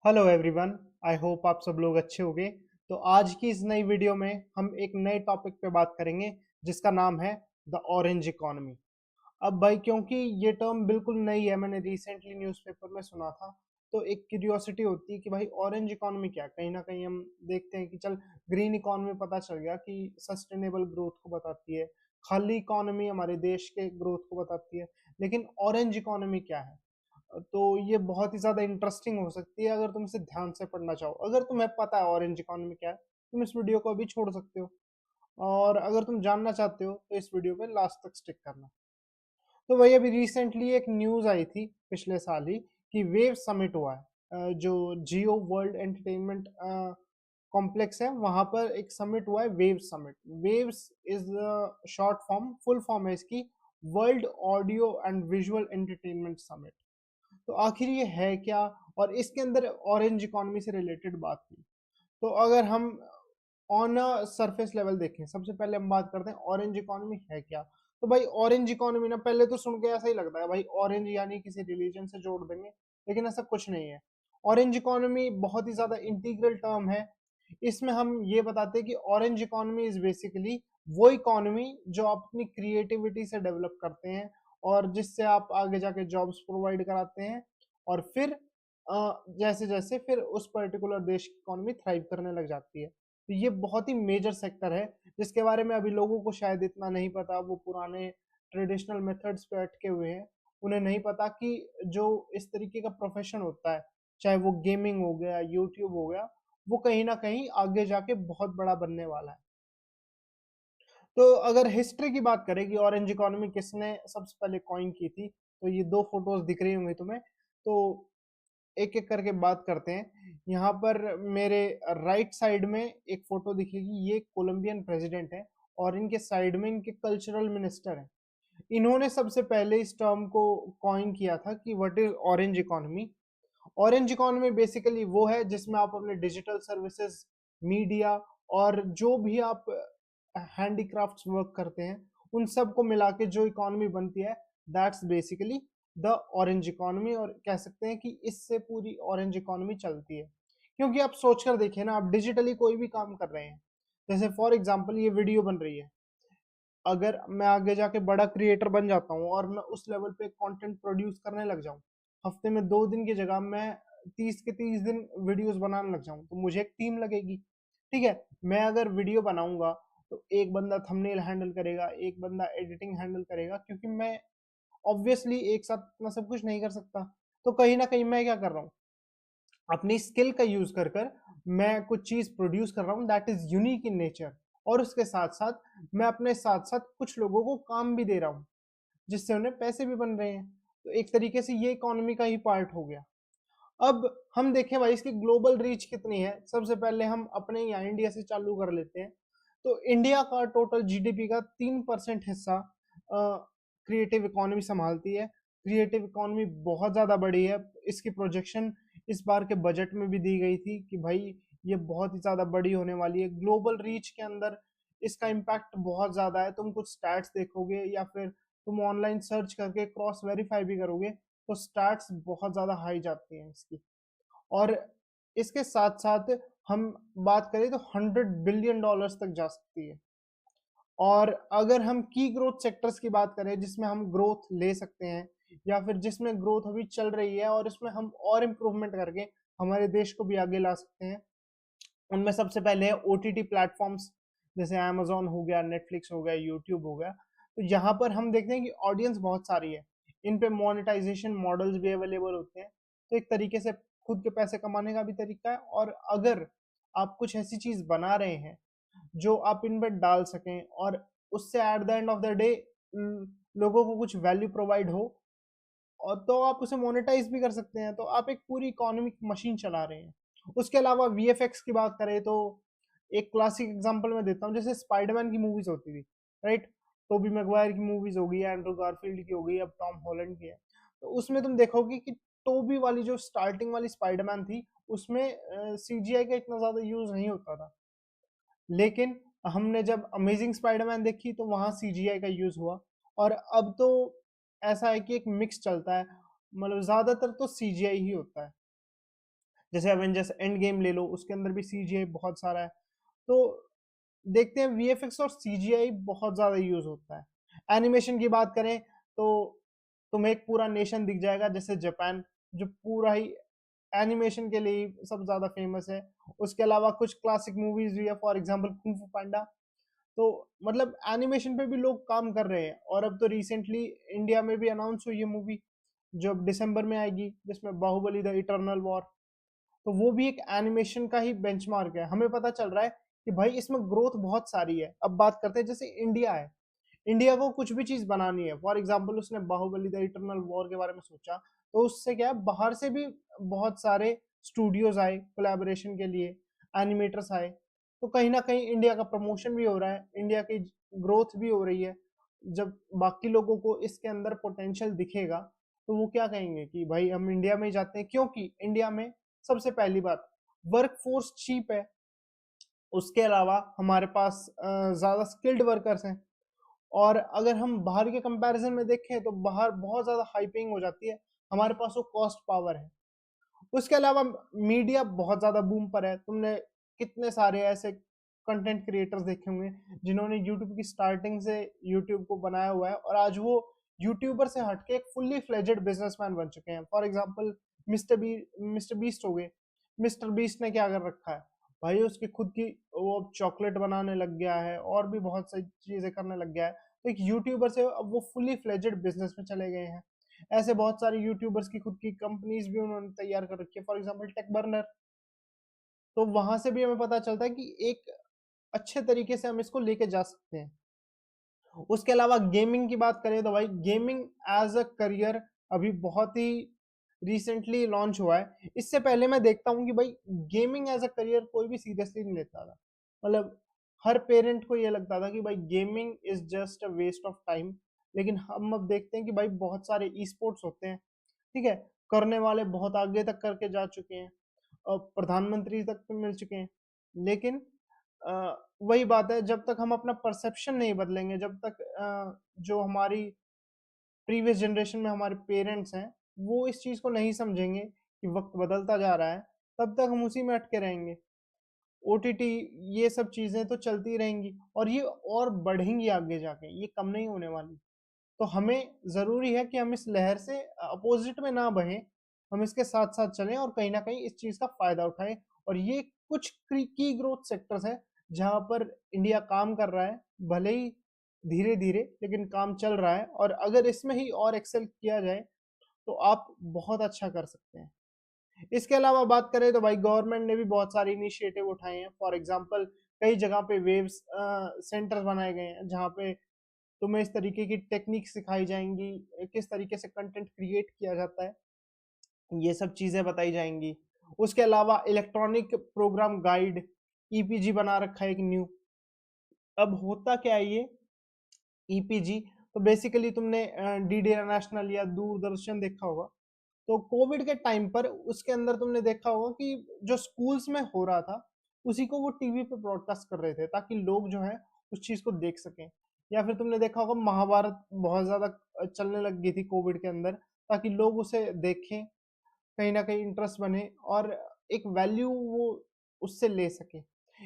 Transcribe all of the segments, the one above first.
Hello everyone. I hope आप सब लोग अच्छे होंगे। तो आज की इस नई वीडियो में हम एक नए टॉपिक पे बात करेंगे जिसका नाम है द ऑरेंज इकोनॉमी। अब भाई क्योंकि ये टर्म बिल्कुल नई है, मैंने रिसेंटली न्यूज़पेपर में सुना था, तो एक क्यूरियोसिटी होती है कि भाई ऑरेंज इकोनॉमी क्या है। कहीं ना कहीं हम देखते हैं कि चल ग्रीन इकोनॉमी पता चल गया कि सस्टेनेबल ग्रोथ को बताती है, खाली इकोनॉमी हमारे देश के ग्रोथ को बताती है, लेकिन ऑरेंज इकोनॉमी क्या है। तो ये बहुत ही ज्यादा इंटरेस्टिंग हो सकती है अगर तुम इसे ध्यान से पढ़ना चाहो। अगर तुम्हें पता है ऑरेंज इकोनॉमी क्या है, तुम इस वीडियो को अभी छोड़ सकते हो, और अगर तुम जानना चाहते हो तो इस वीडियो पे लास्ट तक स्टिक करना। तो वही अभी रिसेंटली एक न्यूज आई थी पिछले साल ही कि वेव समिट हुआ है। जो जियो वर्ल्ड एंटरटेनमेंट कॉम्प्लेक्स है वहां पर एक समिट हुआ है, wave summit. Waves is short form, full form है इसकी world audio and visual entertainment summit. तो आखिर ये है क्या, और इसके अंदर ऑरेंज इकोनॉमी से रिलेटेड बात हुई। तो अगर हम ऑन अ सरफेस लेवल देखें, सबसे पहले हम बात करते हैं ऑरेंज इकोनॉमी है क्या। तो भाई ऑरेंज इकोनॉमी ना, पहले तो सुन के ऐसा ही लगता है भाई ऑरेंज यानी किसी रिलीजन से जोड़ देंगे, लेकिन ऐसा कुछ नहीं है। ऑरेंज इकोनॉमी बहुत ही ज्यादा इंटीग्रल टर्म है। इसमें हम ये बताते हैं कि ऑरेंज इकोनॉमी इज बेसिकली वो इकोनॉमी जो आप अपनी क्रिएटिविटी से डेवलप करते हैं और जिससे आप आगे जाके जॉब्स प्रोवाइड कराते हैं, और फिर जैसे जैसे फिर उस पर्टिकुलर देश की इकोनॉमी थ्राइव करने लग जाती है। तो ये बहुत ही मेजर सेक्टर है जिसके बारे में अभी लोगों को शायद इतना नहीं पता। वो पुराने ट्रेडिशनल मेथड्स पे अटके हुए हैं। उन्हें नहीं पता कि जो इस तरीके का प्रोफेशन होता है, चाहे वो गेमिंग हो गया, यूट्यूब हो गया, वो कहीं ना कहीं आगे जाके बहुत बड़ा बनने वाला है। तो अगर हिस्ट्री की बात करें कि ऑरेंज इकोनॉमी किसने सबसे पहले कॉइन की थी, तो ये दो फोटोज दिख रही होंगी तुम्हें। तो एक एक करके बात करते हैं। यहाँ पर मेरे राइट साइड में एक फोटो दिखेगी, ये कोलंबियन प्रेसिडेंट है, और इनके साइड में इनके कल्चरल मिनिस्टर हैं। इन्होंने सबसे पहले इस टर्म को कॉइन किया था कि what is orange economy. Orange economy basically वो है जिसमें आप अपने डिजिटल सर्विसेज, मीडिया, और जो भी आप हैंडीक्राफ्ट्स वर्क करते हैं, उन सब को मिला के जो इकोनॉमी बनती है, that's basically the orange economy. और कह सकते हैं कि इससे पूरी ऑरेंज इकोनॉमी चलती है। क्योंकि आप सोच कर देखिए ना, आप डिजिटली कोई भी काम कर रहे हैं, जैसे फॉर एग्जाम्पल ये वीडियो बन रही है। अगर मैं आगे जाके बड़ा क्रिएटर बन जाता हूँ और मैं उस लेवल पे कंटेंट प्रोड्यूस करने लग जाऊँ, हफ्ते में 2 दिन की जगह मैं 30 के 30 दिन वीडियोस बनाने लग जाऊँ, तो मुझे एक टीम लगेगी। ठीक है, मैं अगर वीडियो बनाऊंगा तो एक बंदा थंबनेल हैंडल करेगा, एक बंदा एडिटिंग हैंडल करेगा, क्योंकि मैं ऑब्वियसली एक साथ इतना सब कुछ नहीं कर सकता। तो कहीं ना कहीं मैं क्या कर रहा हूँ, अपनी स्किल का यूज कर कर मैं कुछ चीज प्रोड्यूस कर रहा हूँ that is unique in nature. और उसके साथ साथ मैं अपने साथ साथ कुछ लोगों को काम भी दे रहा हूँ, जिससे उन्हें पैसे भी बन रहे हैं। तो एक तरीके से ये इकोनॉमी का ही पार्ट हो गया। अब हम देखें भाई इसकी ग्लोबल रीच कितनी है। सबसे पहले हम अपने यहाँ इंडिया से चालू कर लेते हैं। तो इंडिया का टोटल जीडीपी का 3% हिस्सा क्रिएटिव इकोनॉमी संभालती है। क्रिएटिव इकोनॉमी बहुत ज्यादा बड़ी है। इसकी प्रोजेक्शन इस बार के बजट में भी दी गई थी कि भाई ये बहुत ही ज्यादा बड़ी होने वाली है। ग्लोबल रीच के अंदर इसका इम्पैक्ट बहुत ज्यादा है। तुम कुछ स्टैट्स देखोगे या फिर तुम ऑनलाइन सर्च करके क्रॉस वेरीफाई भी करोगे, तो स्टैट्स बहुत ज्यादा हाई जाती हैं इसकी। और इसके साथ साथ हम बात करें तो $100 बिलियन तक जा सकती है। और अगर हम की ग्रोथ सेक्टर्स की बात करें जिसमें हम ग्रोथ ले सकते हैं, या फिर जिसमें ग्रोथ अभी चल रही है और इसमें हम और इम्प्रूवमेंट करके हमारे देश को भी आगे ला सकते हैं, उनमें सबसे पहले है ओटीटी प्लेटफॉर्म्स, जैसे अमेजोन हो गया, नेटफ्लिक्स हो गया, यूट्यूब हो गया। तो यहाँ पर हम देखते हैं कि ऑडियंस बहुत सारी है, इन पे मोनेटाइजेशन मॉडल्स भी अवेलेबल होते हैं। तो एक तरीके से खुद के पैसे कमाने का भी तरीका है। और अगर आप कुछ ऐसी चीज बना रहे हैं जो आप इन पे डाल सकें, और उससे at the end of the day लोगों को कुछ वैल्यू प्रोवाइड हो, और तो आप उसे मोनेटाइज भी कर सकते हैं। तो आप एक पूरी इकोनॉमिक मशीन चला रहे हैं। उसके अलावा वीएफएक्स की बात करें तो एक क्लासिक एग्जांपल मैं देता हूँ, जैसे स्पाइडरमैन की मूवीज होती थी, राइट। टोबी मैगवायर की मूवीज हो गई, एंड्रू गारफील्ड की हो गई, अब टॉम हॉलैंड की है। तो उसमें तुम देखोगे कि टोबी वाली जो स्टार्टिंग वाली स्पाइडरमैन थी, उसमें सीजीआई का इतना ज्यादा यूज नहीं होता था। लेकिन हमने जब अमेजिंग स्पाइडरमैन देखी तो वहां सीजीआई का यूज हुआ। और अब तो ऐसा है कि एक मिक्स चलता है, मतलब ज्यादातर तो सीजीआई ही होता है। जैसे एवेंजर्स एंड गेम ले लो, उसके अंदर भी सीजीआई बहुत सारा है। तो देखते हैं वीएफएक्स और सीजीआई बहुत ज्यादा यूज होता है। एनिमेशन की बात करें तो तुम्हें एक पूरा नेशन दिख जाएगा, जैसे जापान, जो पूरा ही एनिमेशन के लिए सबसे ज्यादा फेमस है। उसके अलावा कुछ क्लासिक मूवीज भी है, फॉर एग्जांपल कुंग फू पांडा। तो मतलब एनिमेशन पे भी लोग काम कर रहे हैं। और अब तो रिसेंटली इंडिया में भी अनाउंस हुई है मूवी, जो अब दिसंबर में आएगी, जिसमें बाहुबली द इटर्नल वॉर। तो वो भी एक एनिमेशन का ही बेंचमार्क है। हमें पता चल रहा है कि भाई इसमें ग्रोथ बहुत सारी है। अब बात करते हैं, जैसे इंडिया है, इंडिया को कुछ भी चीज बनानी है, फॉर एग्जाम्पल उसने बाहुबली द इटर्नल वॉर के बारे में सोचा, तो उससे क्या है, बाहर से भी बहुत सारे स्टूडियोज आए कोलैबोरेशन के लिए, एनिमेटर्स आए। तो कहीं ना कहीं इंडिया का प्रमोशन भी हो रहा है, इंडिया की ग्रोथ भी हो रही है। जब बाकी लोगों को इसके अंदर पोटेंशियल दिखेगा, तो वो क्या कहेंगे कि भाई हम इंडिया में ही जाते हैं, क्योंकि इंडिया में सबसे पहली बात वर्क फोर्स चीप है। उसके अलावा हमारे पास ज्यादा स्किल्ड वर्कर्स हैं। और अगर हम बाहर के कंपैरिजन में देखें तो बाहर बहुत ज्यादा हाइपिंग हो जाती है, हमारे पास वो कॉस्ट पावर है। उसके अलावा मीडिया बहुत ज्यादा बूम पर है। तुमने कितने सारे ऐसे कंटेंट क्रिएटर्स देखे होंगे जिन्होंने यूट्यूब की स्टार्टिंग से यूट्यूब को बनाया हुआ है, और आज वो यूट्यूबर से हटके एक फुल्ली फ्लेजेड बिजनेसमैन बन चुके हैं। फॉर एग्जांपल मिस्टर बीस्ट हो गए। मिस्टर बीस्ट ने क्या कर रखा है भाई, उसकी खुद की वो चॉकलेट बनाने लग गया है, और भी बहुत सारी चीजें करने लग गया है। तो एक यूट्यूबर से अब वो फुल्ली फ्लेजेड बिजनेस में चले गए हैं। ऐसे बहुत सारे यूट्यूबर्स की खुद की कंपनीज भी उन्होंने तैयार कर रखी है, फॉर एग्जांपल टेक बर्नर। तो वहां से भी हमें पता चलता है कि एक अच्छे तरीके से हम इसको लेके जा सकते हैं। उसके अलावा गेमिंग की बात करें तो भाई गेमिंग एज अ करियर अभी बहुत ही रिसेंटली लॉन्च हुआ है। इससे पहले मैं देखता हूँ कि भाई गेमिंग एज अ करियर कोई भी सीरियसली नहीं लेता था। मतलब हर पेरेंट को ये लगता था कि भाई gaming is just a waste of time. लेकिन हम अब देखते हैं कि भाई बहुत सारे ई स्पोर्ट्स होते हैं, ठीक है, करने वाले बहुत आगे तक करके जा चुके हैं, और प्रधानमंत्री तक तो मिल चुके हैं। लेकिन वही बात है, जब तक हम अपना परसेप्शन नहीं बदलेंगे, जब तक जो हमारी प्रीवियस जनरेशन में हमारे पेरेंट्स हैं वो इस चीज को नहीं समझेंगे कि वक्त बदलता जा रहा है, तब तक हम उसी में अटके रहेंगे। ओटीटी, ये सब चीजें तो चलती रहेंगी, और ये और बढ़ेंगी आगे जाके, ये कम नहीं होने वाली। तो हमें जरूरी है कि हम इस लहर से अपोजिट में ना बहें, हम इसके साथ साथ चलें और कहीं ना कहीं इस चीज का फायदा उठाएं। और ये कुछ की ग्रोथ सेक्टर्स है जहां पर इंडिया काम कर रहा है, भले ही धीरे धीरे, लेकिन काम चल रहा है। और अगर इसमें ही और एक्सेल किया जाए तो आप बहुत अच्छा कर सकते हैं। इसके अलावा बात करें तो भाई गवर्नमेंट ने भी बहुत सारे इनिशिएटिव उठाए हैं। फॉर एग्जांपल कई जगह पे वेव्स सेंटर्स बनाए गए हैं, जहाँ पे तुम्हें इस तरीके की टेक्निक सिखाई जाएंगी, किस तरीके से कंटेंट क्रिएट किया जाता है, ये सब चीजें बताई जाएंगी। उसके अलावा इलेक्ट्रॉनिक प्रोग्राम गाइड, ईपीजी बना रखा है एक न्यू। अब होता क्या है ये ईपीजी, तो बेसिकली तुमने डीडी नेशनल या दूरदर्शन देखा होगा। तो कोविड के टाइम पर उसके अंदर तुमने देखा होगा कि जो स्कूल्स में हो रहा था उसी को वो टीवी पे ब्रॉडकास्ट कर रहे थे, ताकि लोग जो है उस चीज को देख सकें। या फिर तुमने देखा होगा महाभारत बहुत ज्यादा चलने लग गई थी कोविड के अंदर, ताकि लोग उसे देखें, कहीं ना कहीं इंटरेस्ट बने, और एक वैल्यू वो उससे ले सके।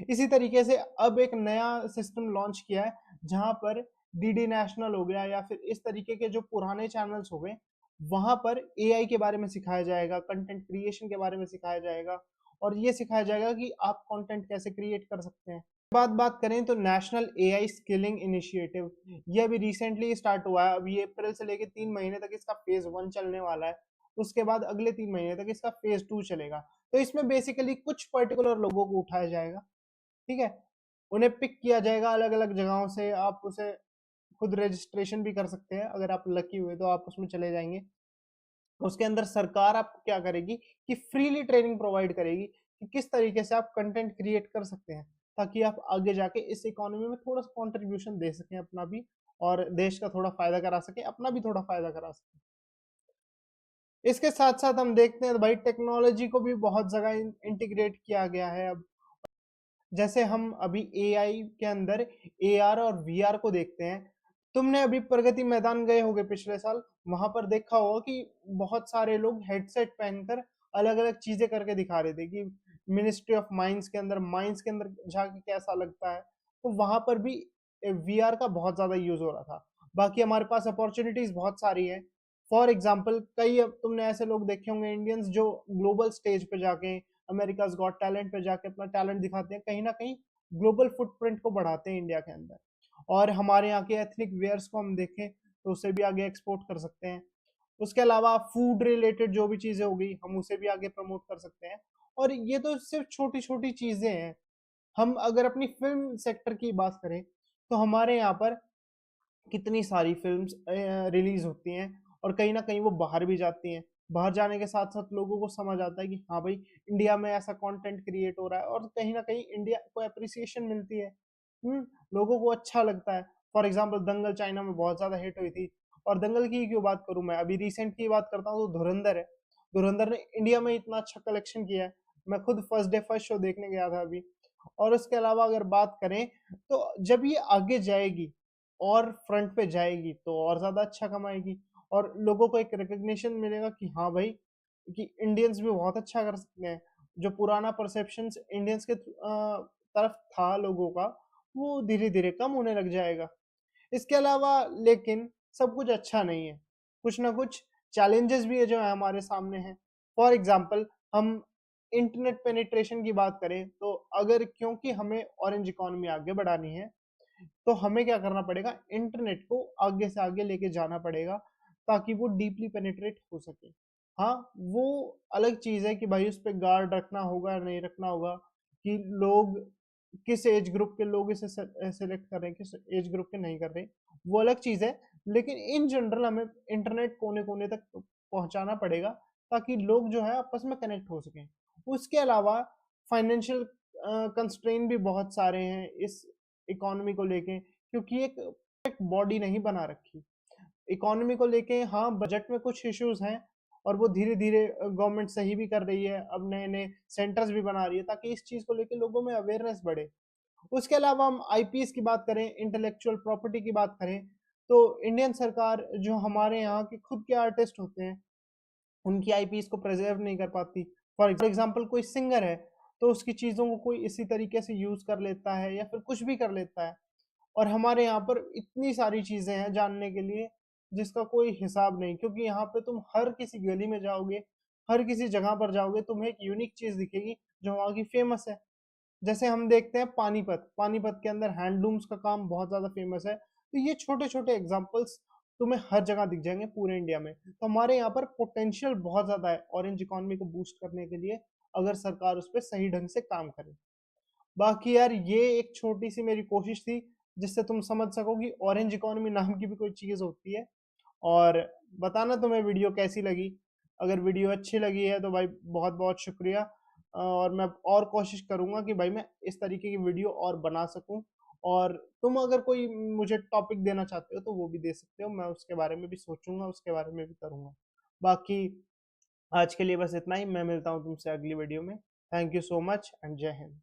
इसी तरीके से अब एक नया सिस्टम लॉन्च किया है, जहां पर डीडी नेशनल हो गया या फिर इस तरीके के जो पुराने चैनल्स हो गए, वहां पर एआई के बारे में सिखाया जाएगा, कंटेंट क्रिएशन के बारे में सिखाया जाएगा, और ये सिखाया जाएगा कि आप कंटेंट कैसे क्रिएट कर सकते हैं। बात करें तो नेशनल एआई स्किलिंग इनिशिएटिव, ये अभी रिसेंटली स्टार्ट हुआ है। अभी अप्रैल से लेकर 3 महीने तक इसका फेज 1 चलने वाला है। उसके बाद अगले 3 महीने तक इसका फेज 2 चलेगा। तो इसमें बेसिकली कुछ पर्टिकुलर लोगों को उठाया जाएगा, ठीक है, उन्हें पिक किया जाएगा अलग अलग जगहों से। आप उसे खुद रजिस्ट्रेशन भी कर सकते हैं, अगर आप लकी हुए तो आप उसमें चले जाएंगे। उसके अंदर सरकार आपको क्या करेगी कि फ्रीली ट्रेनिंग प्रोवाइड करेगी कि किस तरीके से आप कंटेंट क्रिएट कर सकते हैं, ताकि आप आगे जाके इस इकोनॉमी में थोड़ा सा कंट्रीब्यूशन दे सकें अपना भी, और देश का थोड़ा फायदा करा सकें, अपना भी थोड़ा फायदा करा सकें। इसके साथ साथ हम देखते हैं भाई टेक्नोलॉजी को भी बहुत जगह इंटीग्रेट किया गया है अब। जैसे हम अभी एआई के अंदर एआर और वीआर को देखते हैं। तुमने अभी प्रगति मैदान गए होगे पिछले साल, वहां पर देखा होगा कि बहुत सारे लोग हेडसेट पहनकर अलग अलग चीजें करके दिखा रहे थे कि मिनिस्ट्री ऑफ माइंस के अंदर जाके कैसा लगता है। तो वहां पर भी वीआर का बहुत ज्यादा यूज हो रहा था। बाकी हमारे पास अपॉर्चुनिटीज बहुत सारी है। फॉर एग्जाम्पल कई, अब तुमने ऐसे लोग देखे होंगे इंडियंस जो ग्लोबल स्टेज पे जाके, अमेरिकाज गॉट टैलेंट पे जाके अपना टैलेंट दिखाते हैं, कहीं ना कहीं ग्लोबल फुटप्रिंट को बढ़ाते हैं इंडिया के अंदर। और हमारे यहाँ के एथनिक वेयर्स को हम देखें तो उसे भी आगे एक्सपोर्ट कर सकते हैं। उसके अलावा फूड रिलेटेड जो भी चीजें होगी हम उसे भी आगे प्रमोट कर सकते हैं। और ये तो सिर्फ छोटी छोटी चीजें हैं। हम अगर अपनी फिल्म सेक्टर की बात करें तो हमारे यहाँ पर कितनी सारी फिल्म्स रिलीज होती हैं और कहीं ना कहीं वो बाहर भी जाती हैं। बाहर जाने के साथ साथ लोगों को समझ आता है कि हाँ भाई, इंडिया में ऐसा कंटेंट क्रिएट हो रहा है और कहीं ना कहीं इंडिया को अप्रिसिएशन मिलती है। हम्म लोगों को अच्छा लगता है। फॉर एग्जाम्पल दंगल चाइना में बहुत ज्यादा हिट हुई थी। और दंगल की क्यों बात करूं, मैं अभी रिसेंट की बात करता हूँ तो धुरंधर है। धुरंधर ने इंडिया में इतना अच्छा कलेक्शन किया है। मैं खुद फर्स्ट डे फर्स्ट शो देखने गया था अभी। और उसके अलावा अगर बात करें तो जब ये आगे जाएगी और फ्रंट पे जाएगी तो और ज्यादा अच्छा कमाएगी। और लोगों को एक रिकग्निशन मिलेगा कि हाँ भाई, कि इंडियंस भी बहुत अच्छा कर सकते हैं। जो पुराना परसेप्शन इंडियंस के तरफ था लोगों का, वो धीरे धीरे कम होने लग जाएगा। इसके अलावा लेकिन सब कुछ अच्छा नहीं है। कुछ ना कुछ चैलेंजेस भी है जो है हमारे सामने हैं। फॉर एग्जाम्पल हम इंटरनेट पेनिट्रेशन की बात करें तो अगर, क्योंकि हमें ऑरेंज इकोनॉमी आगे बढ़ानी है, तो हमें क्या करना पड़ेगा, इंटरनेट को आगे से आगे लेके जाना पड़ेगा ताकि वो डीपली पेनिट्रेट हो सके। हाँ, वो अलग चीज है कि भाई उस पर गार्ड रखना होगा या नहीं रखना होगा, कि लोग किस एज ग्रुप के लोग इसे सेलेक्ट कर रहे हैं, किस एज ग्रुप के नहीं कर रहे, वो अलग चीज है। लेकिन इन जनरल हमें इंटरनेट कोने कोने तक पहुंचाना पड़ेगा ताकि लोग जो है आपस में कनेक्ट हो सकें। उसके अलावा फाइनेंशियल कंस्ट्रेन भी बहुत सारे हैं इस इकोनॉमी को लेके, क्योंकि एक परफेक्ट बॉडी नहीं बना रखी इकोनॉमी को लेके। हाँ, बजट में कुछ इश्यूज हैं और वो धीरे धीरे गवर्नमेंट सही भी कर रही है, अब नए नए सेंटर्स भी बना रही है ताकि इस चीज को लेके लोगों में अवेयरनेस बढ़े। उसके अलावा हम आईपीएस की बात करें, इंटेलेक्चुअल प्रॉपर्टी की बात करें, तो इंडियन सरकार जो हमारे यहाँ के खुद के आर्टिस्ट होते हैं उनकी आईपीएस को प्रिजर्व नहीं कर पाती। फॉर एग्जाम्पल कोई सिंगर है तो उसकी चीजों को कोई इसी तरीके से यूज कर लेता है या फिर कुछ भी कर लेता है। और हमारे यहाँ पर इतनी सारी चीजें हैं जानने के लिए जिसका कोई हिसाब नहीं, क्योंकि यहाँ पे तुम हर किसी गली में जाओगे, हर किसी जगह पर जाओगे, तुम्हें एक यूनिक चीज दिखेगी जो वहाँ की फेमस है। जैसे हम देखते हैं पानीपत, पानीपत के अंदर हैंडलूम्स का काम बहुत ज्यादा फेमस है। तो ये छोटे छोटे एग्जांपल्स तुम्हें हर जगह दिख जाएंगे पूरे इंडिया में। तो हमारे यहाँ पर पोटेंशियल बहुत ज्यादा है ऑरेंज इकोनॉमी को बूस्ट करने के लिए, अगर सरकार उस पर सही ढंग से काम करे। बाकी यार ये एक छोटी सी मेरी कोशिश थी जिससे तुम समझ सको कि ऑरेंज इकोनॉमी नाम की भी कोई चीज होती है। और बताना तुम्हें वीडियो कैसी लगी। अगर वीडियो अच्छी लगी है तो भाई बहुत बहुत शुक्रिया। और मैं और कोशिश करूंगा कि भाई मैं इस तरीके की वीडियो और बना सकूं। और तुम अगर कोई मुझे टॉपिक देना चाहते हो तो वो भी दे सकते हो, मैं उसके बारे में भी सोचूंगा, उसके बारे में भी करूंगा। बाकी आज के लिए बस इतना ही, मैं मिलता हूँ तुमसे अगली वीडियो में। Thank you so much and जय हिंद।